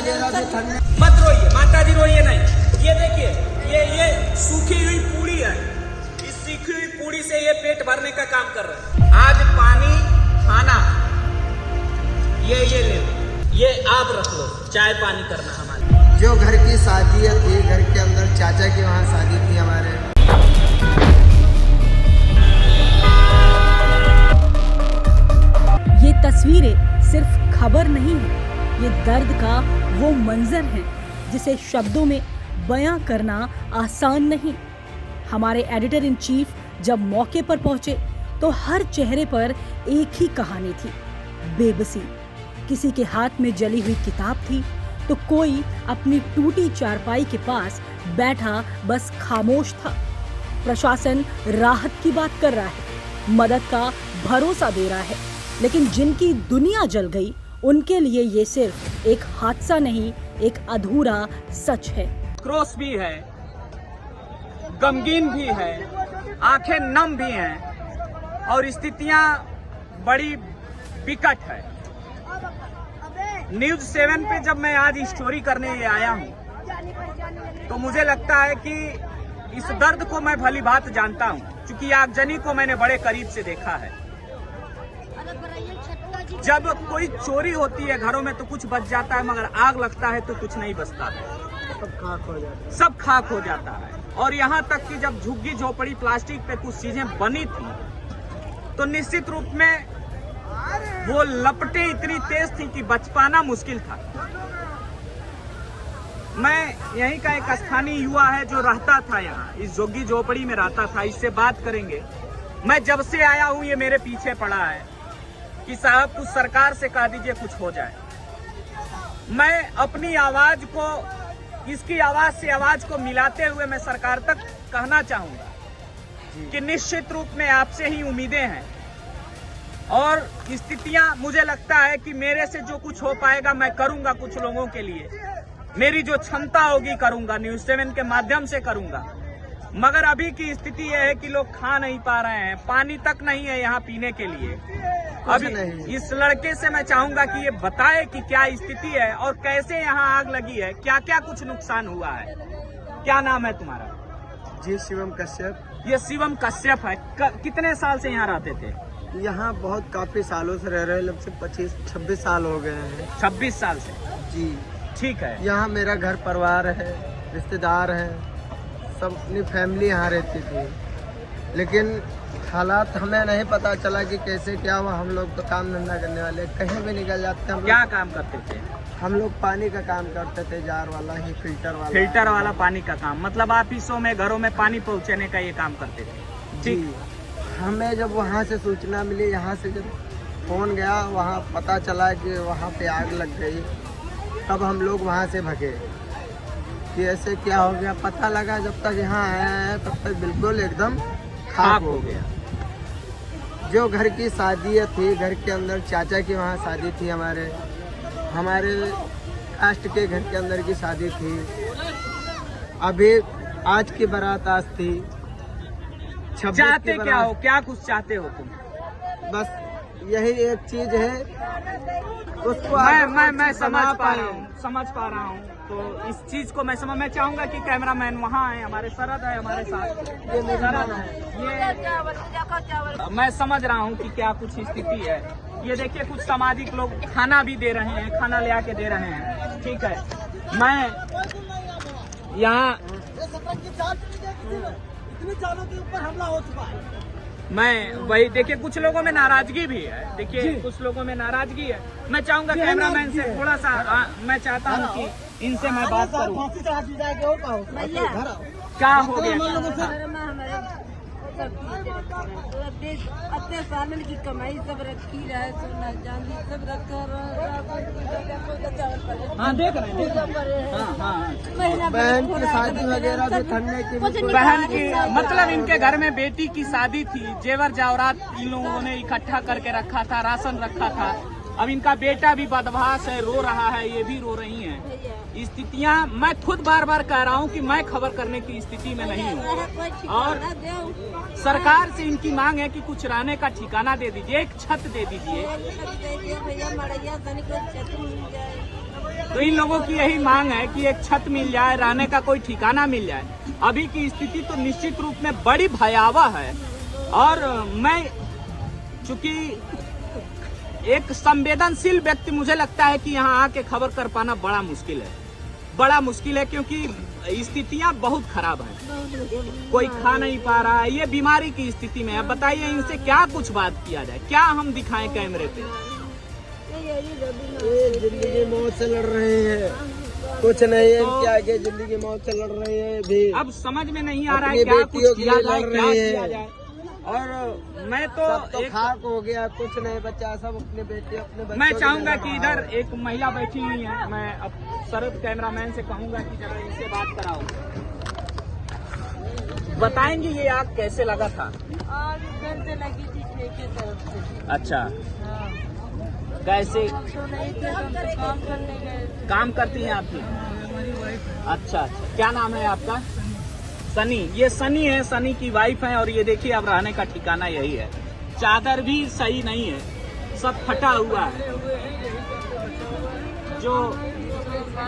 वगैरह भी ठंडे। रोइए माता जी, रोइए नहीं। ये देखिए, ये सूखी हुई पूरी है। इस सूखी हुई पूरी से ये पेट भरने का काम कर रहा है। आज पानी खाना ये ले लो, ये आप रख लो, चाय पानी करना हमारे। जो घर की शादी थी, घर के अंदर चाचा की वहाँ शादी थी हमारे। ये तस्वीरें सिर्फ खबर नहीं है, ये दर्द का वो मंजर है जिसे शब्दों में बयां करना आसान नहीं। हमारे एडिटर इन चीफ जब मौके पर पहुंचे तो हर चेहरे पर एक ही कहानी थी, बेबसी। किसी के हाथ में जली हुई किताब थी तो कोई अपनी टूटी चारपाई के पास बैठा बस खामोश था। प्रशासन राहत की बात कर रहा है, मदद का भरोसा दे रहा है, लेकिन जिनकी दुनिया जल गई उनके लिए ये सिर्फ एक हादसा नहीं, एक अधूरा सच है। क्रोश भी है, गमगीन भी है, आंखें नम भी हैं और स्थितियां बड़ी विकट है। न्यूज़ 7 पे जब मैं आज स्टोरी करने आया हूं तो मुझे लगता है कि इस दर्द को मैं भली भांति जानता हूं, क्योंकि आगजनी को मैंने बड़े करीब से देखा है। जब कोई चोरी होती है घरों में तो कुछ बच जाता है, मगर आग लगता है तो कुछ नहीं बचता है, सब खाक हो जाता है। और यहाँ तक कि जब झुग्गी झोपड़ी प्लास्टिक पे कुछ चीजें बनी थी तो निश्चित रूप में वो लपटें इतनी तेज थी कि बच पाना मुश्किल था। मैं यहीं का एक स्थानीय युवा है जो रहता था यहाँ, इस झुग्गी झोपड़ी में रहता था, इससे बात करेंगे। मैं जब से आया हूँ ये मेरे पीछे पड़ा है कि साहब कुछ सरकार से कह दीजिए कुछ हो जाए। मैं अपनी आवाज को, इसकी आवाज से आवाज को मिलाते हुए मैं सरकार तक कहना चाहूंगा कि निश्चित रूप में आपसे ही उम्मीदें हैं और स्थितियां, मुझे लगता है कि मेरे से जो कुछ हो पाएगा मैं करूंगा कुछ लोगों के लिए, मेरी जो क्षमता होगी करूंगा, न्यूज़ 7 के माध्यम से करूंगा। मगर अभी की स्थिति यह है कि लोग खा नहीं पा रहे हैं, पानी तक नहीं है यहाँ पीने के लिए। अभी इस लड़के से मैं चाहूंगा कि ये बताए कि क्या स्थिति है और कैसे यहाँ आग लगी है, क्या क्या कुछ नुकसान हुआ है। क्या नाम है तुम्हारा? जी शिवम कश्यप। ये शिवम कश्यप है। कितने साल से यहाँ रहते थे? यहाँ बहुत काफी सालों से रह रहे, लगभग 25-26 साल हो गए हैं। 26 साल से? जी ठीक है। यहाँ मेरा घर परिवार है, रिश्तेदार है, सब अपनी फैमिली यहाँ रहती थी, लेकिन हालात हमें नहीं पता चला कि कैसे क्या हुआ। हम लोग तो काम धंधा करने वाले कहीं भी निकल जाते हैं। क्या काम करते थे? हम लोग पानी का काम करते थे, जार वाला ही, फिल्टर वाला पानी का काम। मतलब ऑफिसों में, घरों में पानी पहुँचाने का ये काम करते थे? जी। हमें जब वहाँ से सूचना मिली, यहाँ से जब फोन गया, वहाँ पता चला कि वहाँ पे आग लग गई, तब हम लोग वहाँ से भगे कि ऐसे क्या हो गया। पता लगा जब तक यहाँ आया है तब तक बिल्कुल एकदम खाक हो गया। जो घर की शादी थी, घर के अंदर चाचा की वहाँ शादी थी, हमारे कास्ट के घर के अंदर की शादी थी। अभी आज की बारात आज थी। चाहते क्या हो, क्या कुछ चाहते हो तुम? बस यही एक चीज है, उसको मैं समझ पा रहा हूँ। तो इस चीज को मैं चाहूंगा कि कैमरामैन वहाँ है, हमारे सरद है हमारे साथ, ये मैं समझ रहा हूँ कि क्या कुछ स्थिति है। ये देखिए कुछ सामाजिक लोग खाना भी दे रहे हैं, खाना ले आके दे रहे हैं। ठीक है, मैं यहाँ के ऊपर हमला हो चुका है। मैं वही देखिए कुछ लोगों में नाराजगी भी है, देखिए कुछ लोगों में नाराजगी है। मैं चाहूंगा कैमरामैन से थोड़ा सा मैं चाहता हूँ कि इनसे मैं बात करूँ। क्या हो गया? अपने सालन की कमाई सब रखी रहे, सोना चांदी सब रखा हाँ देख रहे हैं। बहन की शादी वगैरह भी ठंडे की, बहन की मतलब इनके घर में बेटी की शादी थी, जेवर जावरात इन लोगों ने इकट्ठा करके रखा था, राशन रखा था। अब इनका बेटा भी बदमाश है, रो रहा है, ये भी रो रही हैं। स्थितियां मैं खुद बार बार कह रहा हूं कि मैं खबर करने की स्थिति में नहीं हूं और सरकार से इनकी मांग है कि कुछ रहने का ठिकाना दे दीजिए, एक छत दे दीजिए। तो इन लोगों की यही मांग है कि एक छत मिल जाए, रहने का कोई ठिकाना मिल जाए। अभी की स्थिति तो निश्चित रूप में बड़ी भयावह है और मैं चूंकि एक संवेदनशील व्यक्ति, मुझे लगता है कि यहाँ आके खबर कर पाना बड़ा मुश्किल है क्योंकि स्थितियाँ बहुत खराब हैं। कोई खा नहीं पा रहा है, ये बीमारी की स्थिति में है। बताइए इनसे क्या कुछ बात किया जाए, क्या हम दिखाएं कैमरे पे? ये जिंदगी मौत से लड़ रहे हैं, कुछ नहीं है इनके आगे, जिंदगी मौत से लड़ रहे हैं भी। अब समझ में नहीं आ रहा है क्या कुछ किया जाए, क्या किया जाए। और मैं सब तो एक खाक हो गया, कुछ नहीं बचा, सब अपने बेटे अपने बच्चों मैं के चाहूंगा लिए कि इधर एक महिला बैठी हुई है, मैं अब शरद कैमरामैन से कहूंगा कि जरा इनसे बात कराओ। बताएंगे ये आग कैसे लगा था? आग इधर से लगी थी ठेके तरफ से। अच्छा, कैसे तो नहीं थे, हम तो काम करने गए थे। काम करती हैं आपकी? अच्छा, क्या नाम है आपका? सनी। ये सनी है, सनी की वाइफ है। और ये देखिए अब रहने का ठिकाना यही है। चादर भी सही नहीं है, सब फटा हुआ है। जो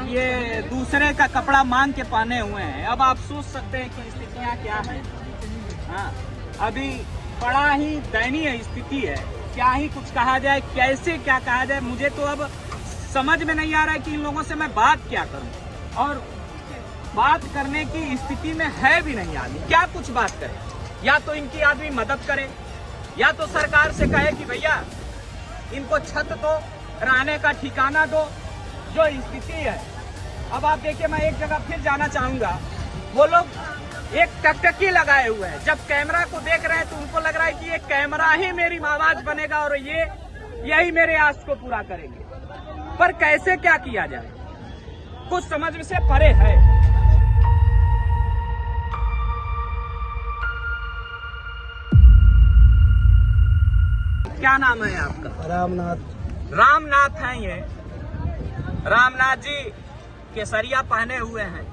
ये दूसरे का कपड़ा मांग के पहने हुए हैं। अब आप सोच सकते हैं कि स्थितियाँ क्या है। हाँ, अभी बड़ा ही दयनीय स्थिति है। क्या ही कुछ कहा जाए, कैसे क्या कहा जाए, मुझे तो अब समझ में नहीं आ रहा है कि इन लोगों से मैं बात क्या करूं। और बात करने की स्थिति में है भी नहीं आदमी, क्या कुछ बात करे। या तो इनकी आदमी मदद करे, या तो सरकार से कहे कि भैया इनको छत दो, रहने का ठिकाना दो। जो स्थिति है, अब आप देखिए, मैं एक जगह फिर जाना चाहूंगा। वो लोग एक टकटकी लगाए हुए हैं, जब कैमरा को देख रहे हैं तो उनको लग रहा है कि ये कैमरा ही मेरी आवाज बनेगा और यही मेरे आस को पूरा करेंगे। पर कैसे क्या किया जाए, कुछ समझ से परे है। क्या नाम है आपका? रामनाथ। रामनाथ हैं ये। रामनाथ जी केसरिया पहने हुए हैं,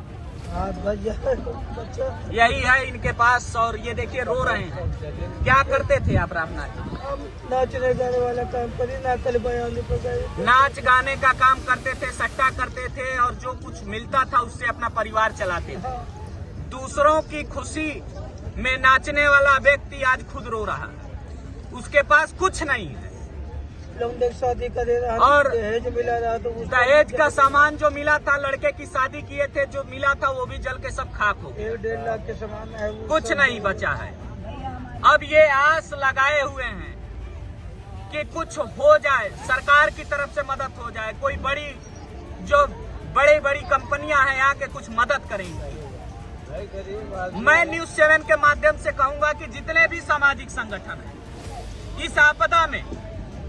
यही है इनके पास। और ये देखिए रो रहे हैं। क्या करते थे आप रामनाथ जी? हम नाचने गाने वाला काम करी, नाकल बयानी पर गए। नाच गाने का काम करते थे, सट्टा करते थे और जो कुछ मिलता था उससे अपना परिवार चलाते थे। दूसरों की खुशी में नाचने वाला व्यक्ति आज खुद रो रहा है, उसके पास कुछ नहीं है। शादी करे रहा, और दहेज मिला रहा, तो दहेज का सामान जो मिला था, लड़के की शादी किए थे, जो मिला था वो भी जल के सब खाक हो गया। 1.5 लाख के सामान है, कुछ नहीं बचा है। अब ये आस लगाए हुए हैं कि कुछ हो जाए, सरकार की तरफ से मदद हो जाए, कोई बड़ी जो बड़ी कंपनियां हैं आके कुछ मदद करेंगी। मैं न्यूज़ 7 के माध्यम से कहूंगा कि जितने भी सामाजिक संगठन हैं, इस आपदा में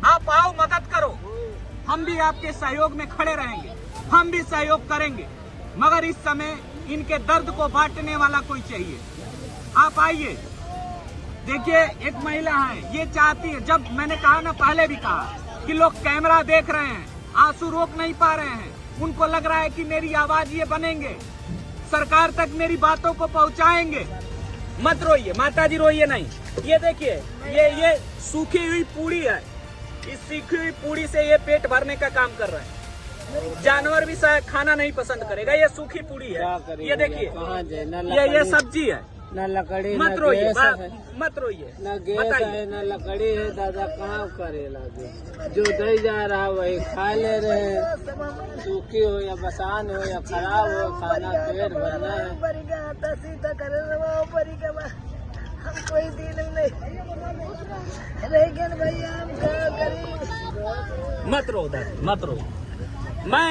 आप आओ, मदद करो। हम भी आपके सहयोग में खड़े रहेंगे, हम भी सहयोग करेंगे। मगर इस समय इनके दर्द को बांटने वाला कोई चाहिए। आप आइए, देखिए एक महिला है, ये चाहती है, जब मैंने कहा ना, पहले भी कहा कि लोग कैमरा देख रहे हैं, आंसू रोक नहीं पा रहे हैं, उनको लग रहा है कि मेरी आवाज ये बनेंगे, सरकार तक मेरी बातों को पहुंचाएंगे। मत रोइए माताजी, रोइए नहीं। ये देखिए, ये सूखी हुई पूड़ी है, इस सूखी हुई पूड़ी से ये पेट भरने का काम कर रहे हैं। जानवर भी शायद खाना नहीं पसंद करेगा, ये सूखी पूड़ी है। ये देखिए, ये सब्जी है। न लकड़ी, मत रोइए, मत रोइए, न गैस है, न लकड़ी है। दादा कहाँ करेला, जो दे जा रहा वही खा ले रहे। सूखी हो या बसान हो या खराब हो, खाना पेट भरना है। कोई दिन नहीं भैया, हम क्या करें। मत रो दादी, मत रो। मैं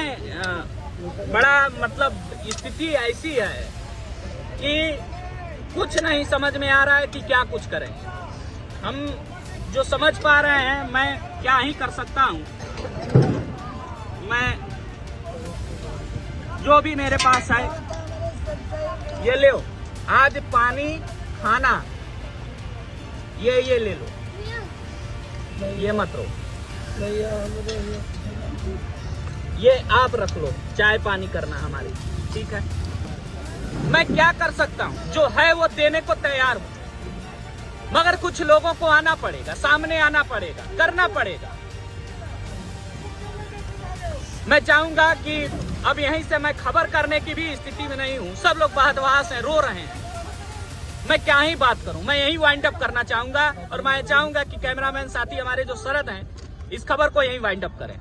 बड़ा मतलब स्थिति ऐसी है कि कुछ नहीं समझ में आ रहा है कि क्या कुछ करें। हम जो समझ पा रहे हैं, मैं क्या ही कर सकता हूँ। मैं जो भी मेरे पास है ये ले लो। आज पानी, खाना, ये ले लो, ये मत रो, ये आप रख लो। चाय पानी करना हमारी, ठीक है। मैं क्या कर सकता हूँ, जो है वो देने को तैयार हूँ, मगर कुछ लोगों को आना पड़ेगा, सामने आना पड़ेगा, करना पड़ेगा। मैं चाहूंगा कि अब यहीं से मैं खबर करने की भी स्थिति में नहीं हूं। सब लोग बहदवास हैं, रो रहे हैं। मैं क्या ही बात करूं, मैं यही वाइंड अप करना चाहूंगा और मैं चाहूंगा कि कैमरामैन साथी हमारे जो शरद हैं इस खबर को यहीं वाइंड अप करें।